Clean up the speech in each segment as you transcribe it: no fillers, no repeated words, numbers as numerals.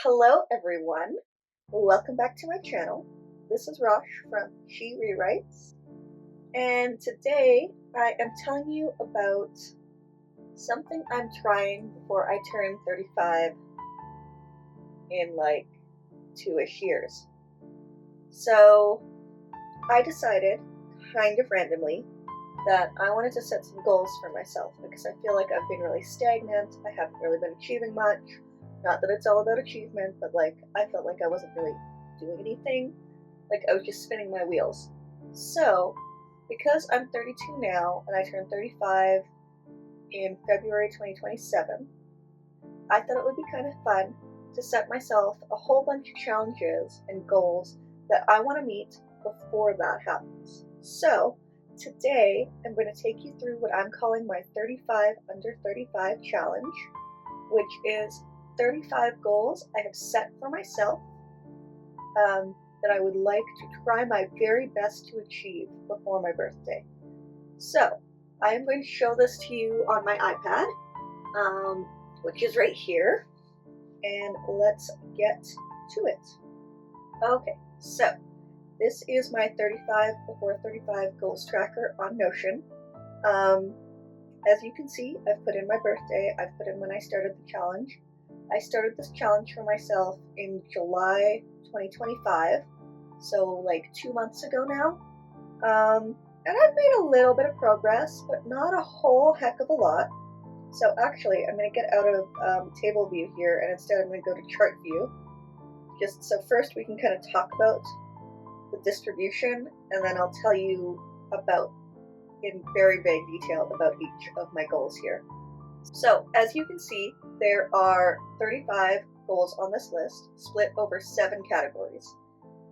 Hello everyone, welcome back to my channel. This is Rosh from She Rewrites, and today I am telling you about something I'm trying before I turn 35 in like 2-ish years. So I decided, kind of randomly, that I wanted to set some goals for myself because I feel like I've been really stagnant. I haven't really been achieving much. Not that it's all about achievement, but like I felt like I wasn't really doing anything. Like I was just spinning my wheels. So, because I'm 32 now and I turn 35 in February 2027, I thought it would be kind of fun to set myself a whole bunch of challenges and goals that I want to meet before that happens. So, today I'm going to take you through what I'm calling my 35 under 35 challenge, which is 35 goals I have set for myself that I would like to try my very best to achieve before my birthday. So I am going to show this to you on my iPad, which is right here, and let's get to it. Okay, so this is my 35 before 35 goals tracker on Notion. As you can see, I've put in my birthday, I've put in when I started the challenge. I started this challenge for myself in July 2025, so like 2 months ago now. And I've made a little bit of progress, but not a whole heck of a lot. So actually, I'm going to get out of table view here, and instead I'm going to go to chart view. Just so first we can kind of talk about the distribution, and then I'll tell you about, in very vague detail, about each of my goals here. So, as you can see, there are 35 goals on this list, split over 7 categories.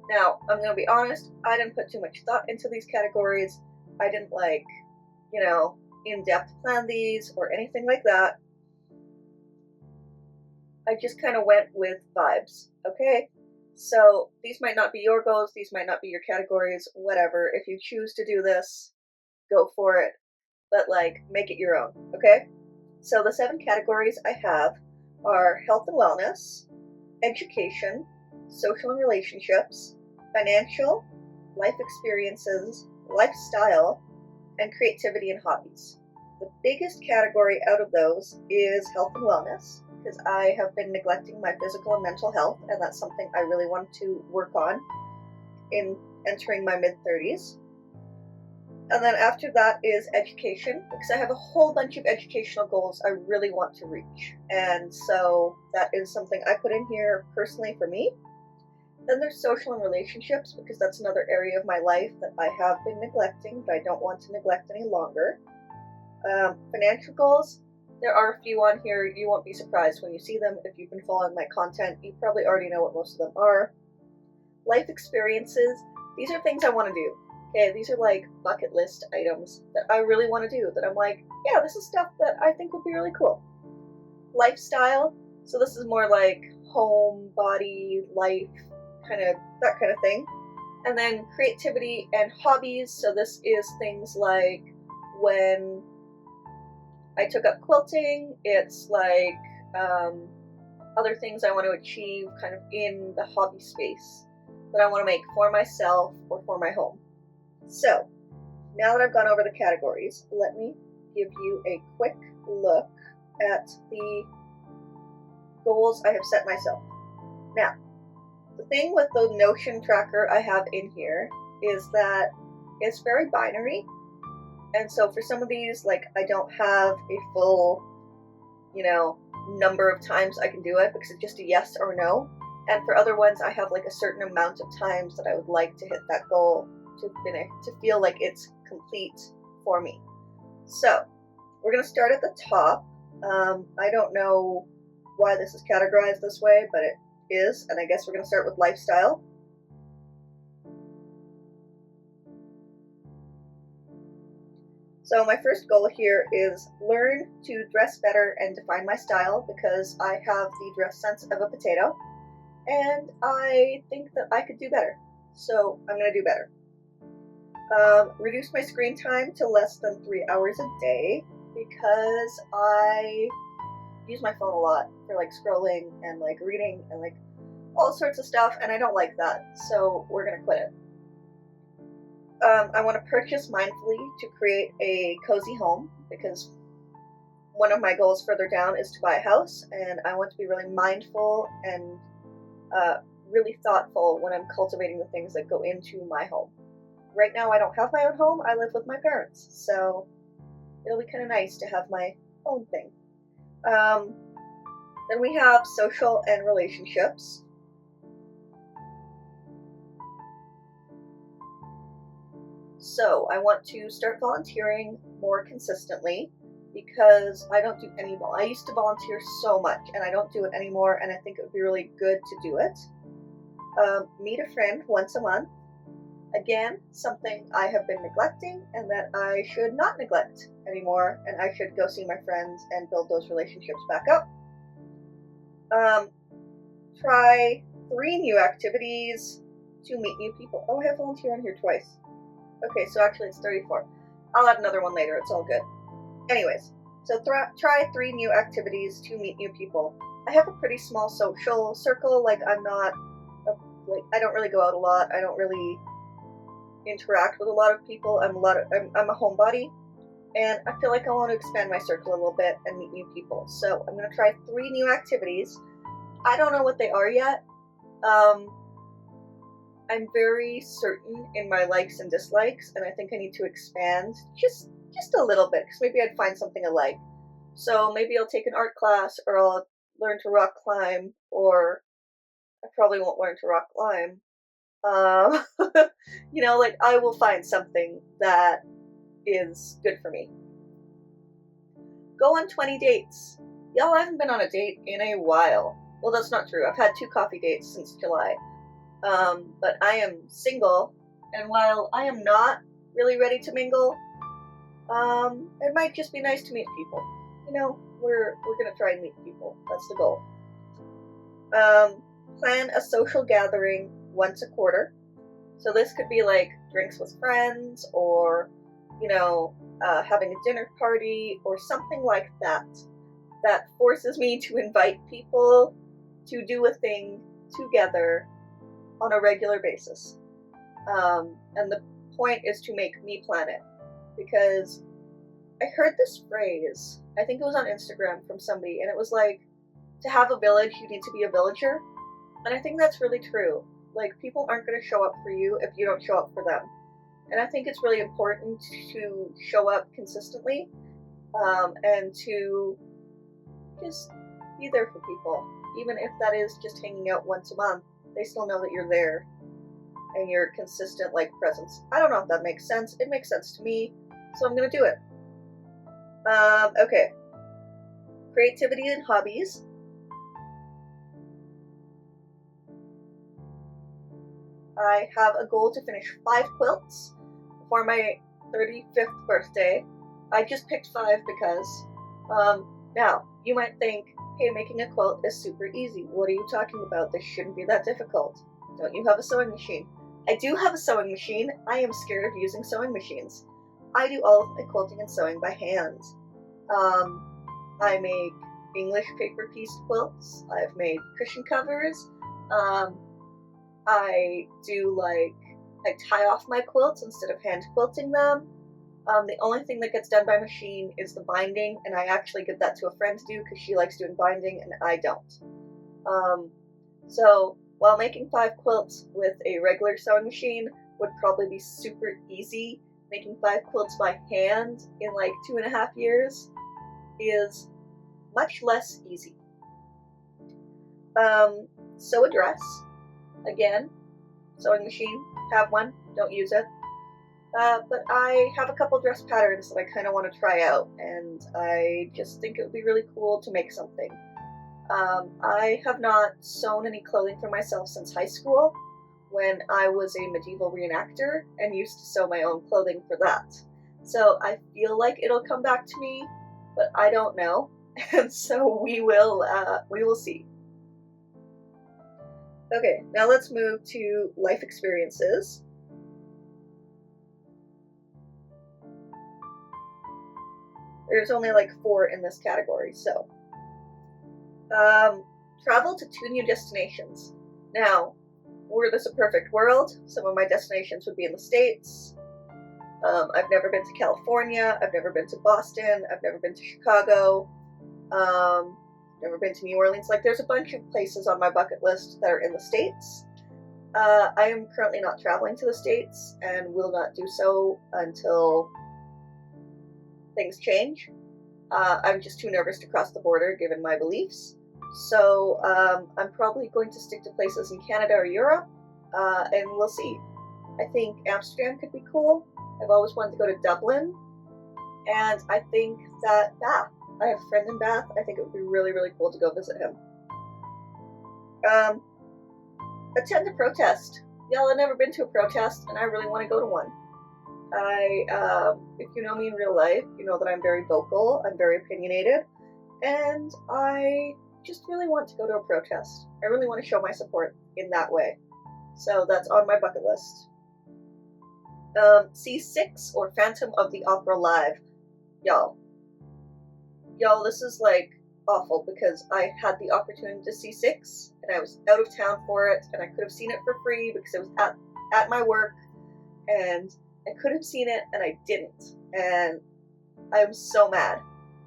Now, I'm going to be honest, I didn't put too much thought into these categories. I didn't in-depth plan these or anything like that. I just kind of went with vibes, okay? So, these might not be your goals, these might not be your categories, whatever. If you choose to do this, go for it. But, make it your own, okay? So the 7 categories I have are health and wellness, education, social and relationships, financial, life experiences, lifestyle, and creativity and hobbies. The biggest category out of those is health and wellness, because I have been neglecting my physical and mental health, and that's something I really want to work on in entering my mid-30s. And then after that is education, because I have a whole bunch of educational goals I really want to reach. And so that is something I put in here personally for me. Then there's social and relationships, because that's another area of my life that I have been neglecting, but I don't want to neglect any longer. Financial goals, there are a few on here. You won't be surprised when you see them. If you've been following my content, you probably already know what most of them are. Life experiences, these are things I want to do. Okay, these are like bucket list items that I really want to do, that I'm like, yeah, this is stuff that I think would be really cool. Lifestyle, so this is more like home, body, life, that kind of thing. And then creativity and hobbies, so this is things like when I took up quilting, it's like other things I want to achieve kind of in the hobby space that I want to make for myself or for my home. So, now that I've gone over the categories, let me give you a quick look at the goals I have set myself. Now, the thing with the Notion tracker I have in here is that it's very binary, and so for some of these, I don't have a full, number of times I can do it, because it's just a yes or no, and for other ones I have a certain amount of times that I would like to hit that goal to finish, to feel like it's complete for me. So we're going to start at the top. I don't know why this is categorized this way, but it is, and I guess we're going to start with lifestyle. So my first goal here is learn to dress better and define my style, because I have the dress sense of a potato, and I think that I could do better. So I'm going to do better. Reduce my screen time to less than 3 hours a day, because I use my phone a lot for like scrolling and like reading and like all sorts of stuff, and I don't like that, so we're gonna quit it. I want to purchase mindfully to create a cozy home, because one of my goals further down is to buy a house, and I want to be really mindful and really thoughtful when I'm cultivating the things that go into my home. Right now I don't have my own home, I live with my parents, so it'll be kind of nice to have my own thing. Then we have social and relationships. So I want to start volunteering more consistently, because I don't do any. I used to volunteer so much, and I don't do it anymore, and I think it would be really good to do it. Meet a friend once a month. Again, something I have been neglecting and that I should not neglect anymore, and I should go see my friends and build those relationships back up. Try 3 new activities to meet new people. Oh, I have volunteer on here twice. Okay, so actually it's 34. I'll add another one later, it's all good. Anyways, so try 3 new activities to meet new people. I have a pretty small social circle, like I don't really go out a lot, I don't really interact with a lot of people, I'm a homebody, and I feel like I want to expand my circle a little bit and meet new people. So I'm going to try 3 new activities. I don't know what they are yet. I'm very certain in my likes and dislikes, and I think I need to expand just a little bit, because maybe I'd find something I like. So maybe I'll take an art class, or I'll learn to rock climb, or I probably won't learn to rock climb. Like I will find something that is good for me. Go on 20 dates. Y'all, I haven't been on a date in a while. Well, that's not true. I've had 2 coffee dates since July. But I am single, and while I am not really ready to mingle, it might just be nice to meet people. We're gonna try and meet people. That's the goal. Plan a social gathering once a quarter. So this could be like drinks with friends, or having a dinner party, or something like that forces me to invite people to do a thing together on a regular basis. And the point is to make me plan it, because I heard this phrase, I think it was on Instagram from somebody, and it was like, to have a village, you need to be a villager. And I think that's really true. Like, people aren't going to show up for you if you don't show up for them. And I think it's really important to show up consistently, and to just be there for people. Even if that is just hanging out once a month, they still know that you're there and you're consistent, like, presence. I don't know if that makes sense. It makes sense to me, so I'm going to do it. Okay. Creativity and hobbies. I have a goal to finish 5 quilts before my 35th birthday. I just picked 5 because, now, you might think, hey, making a quilt is super easy. What are you talking about? This shouldn't be that difficult. Don't you have a sewing machine? I do have a sewing machine. I am scared of using sewing machines. I do all of my quilting and sewing by hand. I make English paper piece quilts. I've made cushion covers. I tie off my quilts instead of hand quilting them. The only thing that gets done by machine is the binding, and I actually give that to a friend to do because she likes doing binding and I don't. So while making 5 quilts with a regular sewing machine would probably be super easy, making 5 quilts by hand in like 2.5 years is much less easy. Sew a dress. Again, sewing machine, have one, don't use it. But I have a couple dress patterns that I kind of want to try out, and I just think it would be really cool to make something. I have not sewn any clothing for myself since high school, when I was a medieval reenactor and used to sew my own clothing for that. So I feel like it'll come back to me, but I don't know, and so we will see. Okay, now let's move to life experiences. There's only like 4 in this category, so Travel to 2 new destinations. Now, were this a perfect world, some of my destinations would be in the States. I've never been to California. I've never been to Boston. I've never been to Chicago. Never been to New Orleans. Like, there's a bunch of places on my bucket list that are in the States. I am currently not traveling to the States and will not do so until things change. I'm just too nervous to cross the border given my beliefs. So I'm probably going to stick to places in Canada or Europe, and we'll see. I think Amsterdam could be cool. I've always wanted to go to Dublin, and I think that Bath. I have a friend in Bath. I think it would be really, really cool to go visit him. Attend a protest. Y'all, I've never been to a protest, and I really want to go to one. If you know me in real life, you know that I'm very vocal, I'm very opinionated, and I just really want to go to a protest. I really want to show my support in that way. So that's on my bucket list. See Six or Phantom of the Opera live. Y'all, this is like awful because I had the opportunity to see Six and I was out of town for it, and I could have seen it for free because it was at my work, and I could have seen it and I didn't, and I am so mad.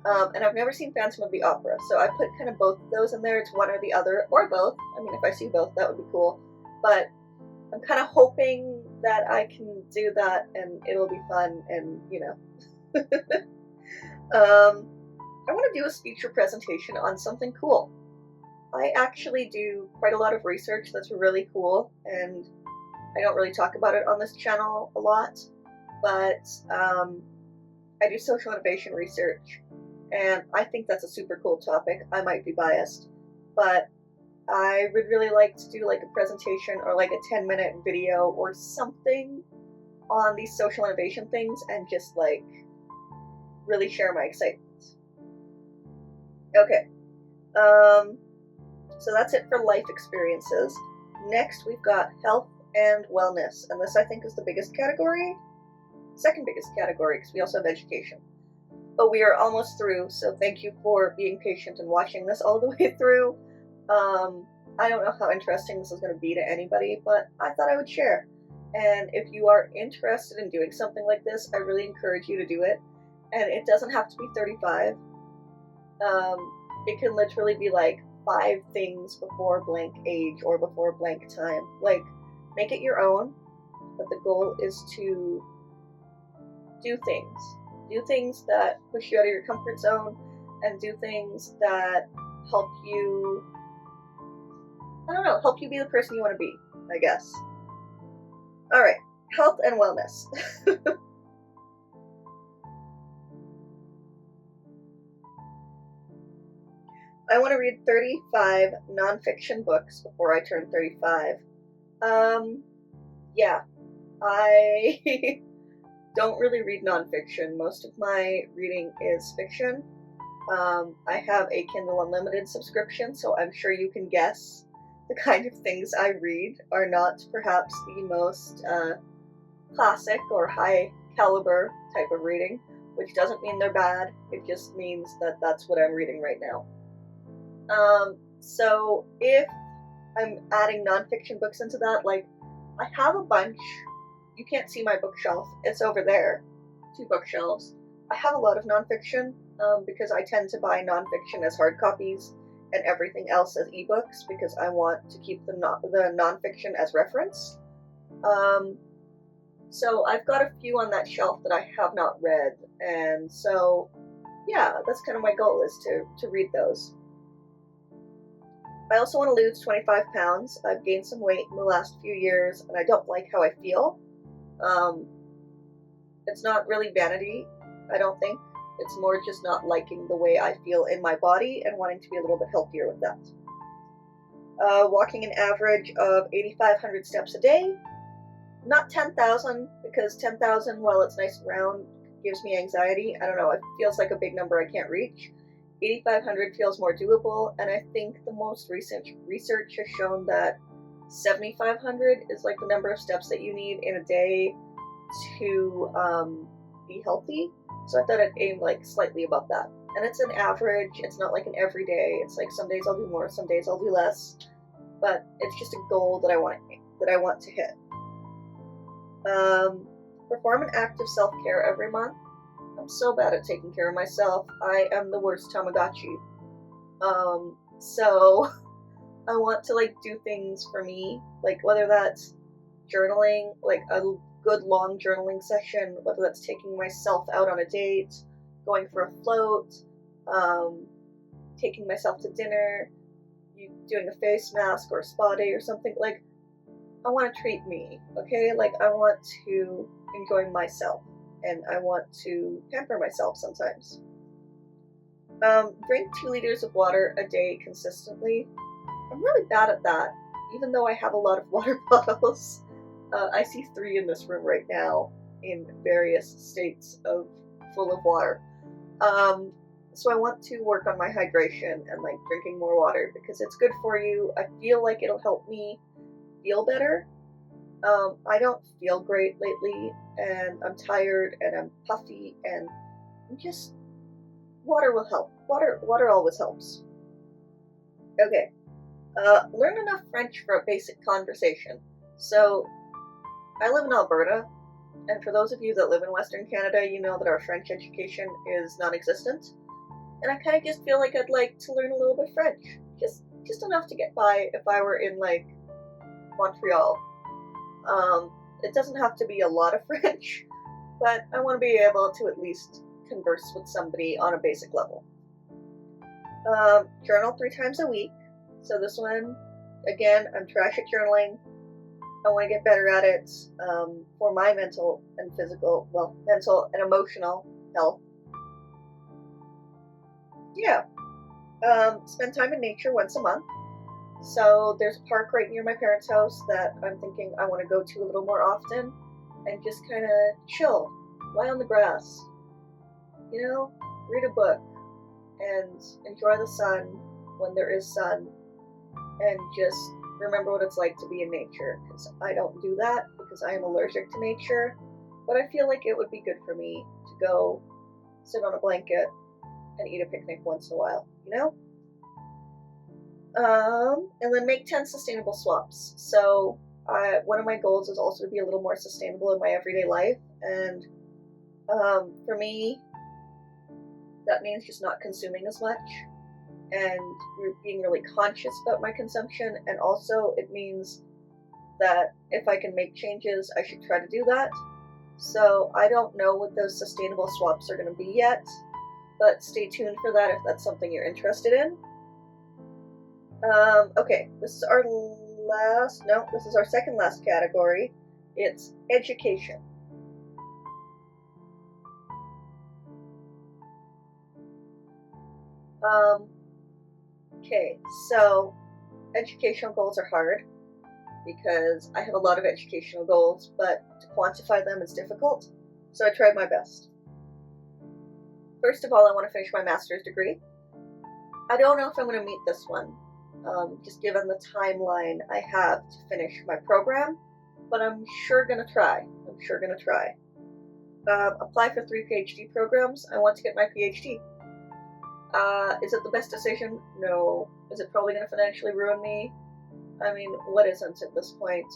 And I've never seen Phantom of the Opera, so I put kind of both of those in there. It's one or the other, or both. I mean, if I see both, that would be cool. But I'm kind of hoping that I can do that and it'll be fun, and, you know. I want to do a speech or presentation on something cool. I actually do quite a lot of research that's really cool, and I don't really talk about it on this channel a lot, but I do social innovation research, and I think that's a super cool topic. I might be biased, but I would really like to do like a presentation or like a 10-minute video or something on these social innovation things and just like really share my excitement. Okay, so that's it for life experiences. Next we've got health and wellness, and this I think is the biggest category, second biggest category, because we also have education. But we are almost through, so thank you for being patient and watching this all the way through. I don't know how interesting this is going to be to anybody, but I thought I would share. And if you are interested in doing something like this, I really encourage you to do it. And it doesn't have to be 35. It can literally be like 5 things before blank age or before blank time. Like, make it your own, but the goal is to do things. Do things that push you out of your comfort zone, and do things that help you, I don't know, help you be the person you want to be, I guess. Alright, health and wellness. I want to read 35 nonfiction books before I turn 35. Yeah, I don't really read nonfiction. Most of my reading is fiction. I have a Kindle Unlimited subscription, so I'm sure you can guess the kind of things I read are not perhaps the most classic or high caliber type of reading, which doesn't mean they're bad. It just means that that's what I'm reading right now. So if I'm adding nonfiction books into that, like, I have a bunch. You can't see my bookshelf. It's over there. 2 bookshelves. I have a lot of nonfiction, because I tend to buy nonfiction as hard copies and everything else as ebooks, because I want to keep the nonfiction as reference. So I've got a few on that shelf that I have not read, and so yeah, that's kind of my goal, is to read those. I also want to lose 25 pounds. I've gained some weight in the last few years, and I don't like how I feel. It's not really vanity, I don't think. It's more just not liking the way I feel in my body and wanting to be a little bit healthier with that. Walking an average of 8,500 steps a day. Not 10,000, because 10,000, while it's nice and round, gives me anxiety. I don't know, it feels like a big number I can't reach. 8,500 feels more doable, and I think the most recent research has shown that 7,500 is like the number of steps that you need in a day to be healthy. So I thought I'd aim like slightly above that. and it's an average. It's not like an everyday. It's like some days I'll do more, some days I'll do less, but it's just a goal that I want to hit. Perform an act of self-care every month. I'm so bad at taking care of myself. I am the worst Tamagotchi. So I want to like do things for me, like whether that's journaling, like a good long journaling session, whether that's taking myself out on a date, going for a float, taking myself to dinner, doing a face mask or a spa day or something. Like, I want to treat me, okay? Like, I want to enjoy myself, and I want to pamper myself sometimes. Drink 2 liters of water a day consistently. I'm really bad at that, even though I have a lot of water bottles. I see 3 in this room right now in various states of full of water. So I want to work on my hydration and like drinking more water because it's good for you. I feel like it'll help me feel better. I don't feel great lately, and I'm tired and I'm puffy, and I'm just, water will help. Water always helps. Okay. Learn enough French for a basic conversation. So, I live in Alberta, and for those of you that live in Western Canada, you know that our French education is non-existent. And I kind of just feel like I'd like to learn a little bit French. Just enough to get by if I were in, like, Montreal. It doesn't have to be a lot of French, but I want to be able to at least converse with somebody on a basic level. Journal 3 times a week. So this one, again, I'm trash at journaling. I want to get better at it for my mental and physical, well, mental and emotional health. Yeah. Spend time in nature once a month. So there's a park right near my parents' house that I'm thinking I want to go to a little more often and just kind of chill, lie on the grass, you know, read a book and enjoy the sun when there is sun, and just remember what it's like to be in nature, because I don't do that because I am allergic to nature, but I feel like it would be good for me to go sit on a blanket and eat a picnic once in a while, you know? And then make 10 sustainable swaps. So one of my goals is also to be a little more sustainable in my everyday life, and for me, that means just not consuming as much and being really conscious about my consumption, and also it means that if I can make changes, I should try to do that. So I don't know what those sustainable swaps are going to be yet, but stay tuned for that if that's something you're interested in. Okay, this is our second last category. It's education. Okay, so educational goals are hard because I have a lot of educational goals, but to quantify them is difficult, so I tried my best. First of all, I want to finish my master's degree. I don't know if I'm going to meet this one, just given the timeline I have to finish my program, but I'm sure going to try. Apply for 3 PhD programs. I want to get my PhD. Is it the best decision? No. Is it probably going to financially ruin me? I mean, what isn't at this point?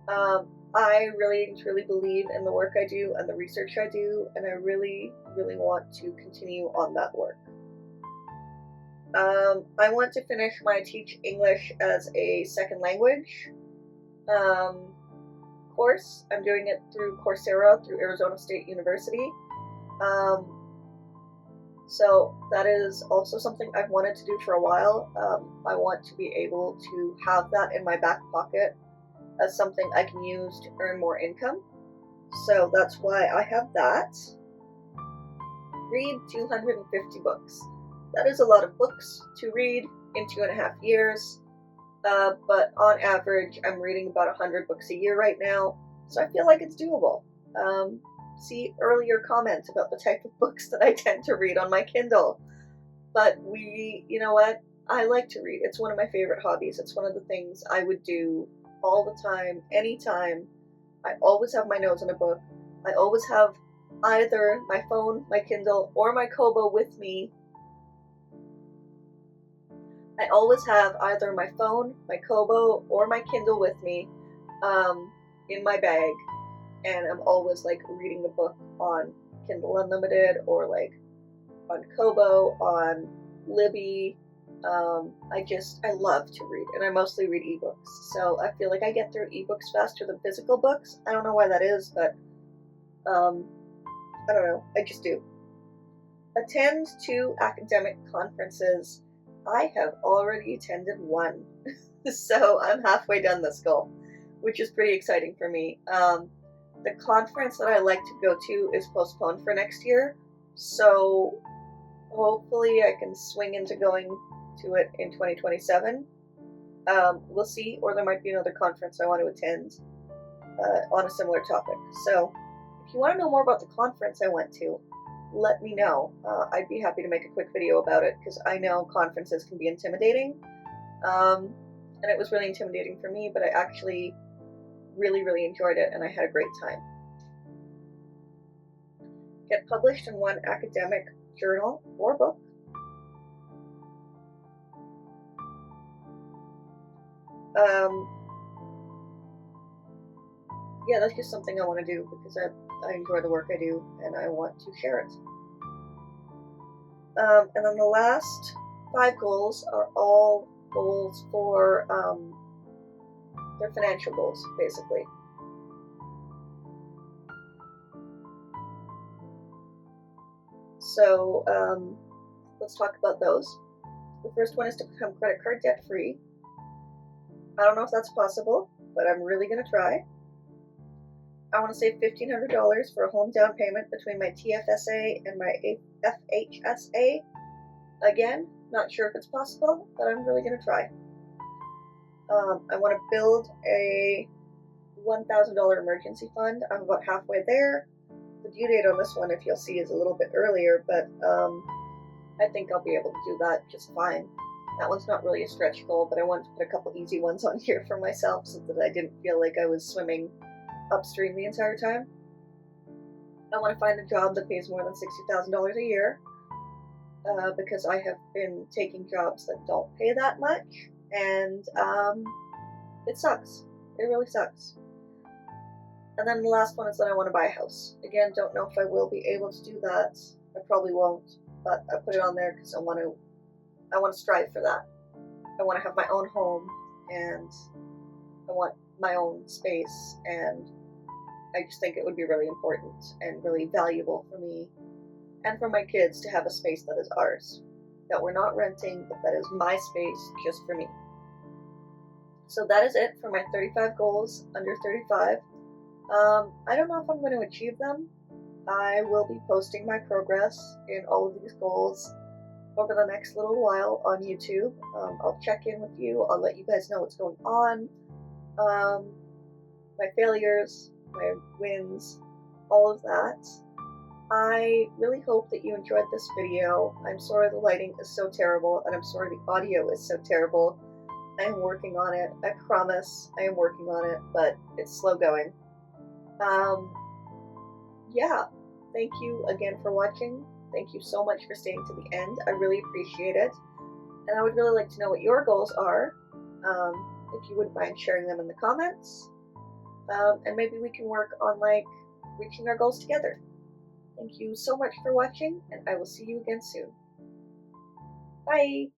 I really, truly believe in the work I do and the research I do, and I really, really want to continue on that work. I want to finish my Teach English as a Second Language course. I'm doing it through Coursera, through Arizona State University. So that is also something I've wanted to do for a while. I want to be able to have that in my back pocket as something I can use to earn more income. So that's why I have that. Read 250 books. That is a lot of books to read in 2.5 years. But on average, I'm reading about 100 books a year right now. So I feel like it's doable. See earlier comments about the type of books that I tend to read on my Kindle. But you know what? I like to read. It's one of my favorite hobbies. It's one of the things I would do all the time, anytime. I always have my nose in a book. I always have either my phone, my Kindle, or my Kobo with me I always have either my phone, my Kobo, or my Kindle with me in my bag, and I'm always like reading the book on Kindle Unlimited or like on Kobo, on Libby. I love to read, and I mostly read ebooks. So I feel like I get through ebooks faster than physical books. I don't know why that is, but um, I don't know. I just do. Attend 2 academic conferences. I have already attended one, so I'm halfway done this goal, which is pretty exciting for me. The conference that I like to go to is postponed for next year, so hopefully I can swing into going to it in 2027. We'll see, or there might be another conference I want to attend on a similar topic. So if you want to know more about the conference I went to, let me know. I'd be happy to make a quick video about it, because I know conferences can be intimidating, and it was really intimidating for me, but I actually really enjoyed it, and I had a great time. Get published in one academic journal or book. Yeah, that's just something I want to do because I enjoy the work I do and I want to share it. And then the last 5 goals are all goals for they're financial goals, basically. So let's talk about those. The first one is to become credit card debt free. I don't know if that's possible, but I'm really going to try. I want to save $1,500 for a home down payment between my TFSA and my FHSA. Again, not sure if it's possible, but I'm really going to try. I want to build a $1,000 emergency fund. I'm about halfway there. The due date on this one, if you'll see, is a little bit earlier, but I think I'll be able to do that just fine. That one's not really a stretch goal, but I wanted to put a couple easy ones on here for myself so that I didn't feel like I was swimming upstream the entire time. I want to find a job that pays more than $60,000 a year, because I have been taking jobs that don't pay that much, and it sucks. It really sucks. And then the last one is that I want to buy a house. Again, don't know if I will be able to do that. I probably won't, but I put it on there because I want to strive for that. I want to have my own home, and I want my own space, and I just think it would be really important and really valuable for me and for my kids to have a space that is ours, that we're not renting, but that is my space just for me. So that is it for my 35 goals under 35. I don't know if I'm going to achieve them. I will be posting my progress in all of these goals over the next little while on YouTube. I'll check in with you. I'll let you guys know what's going on. My failures, my wins, all of that. I really hope that you enjoyed this video. I'm sorry the lighting is so terrible, and I'm sorry the audio is so terrible. I am working on it. I promise I am working on it, but it's slow going. Yeah, thank you again for watching. Thank you so much for staying to the end. I really appreciate it. And I would really like to know what your goals are. If you wouldn't mind sharing them in the comments. And maybe we can work on like reaching our goals together. Thank you so much for watching, and I will see you again soon. Bye!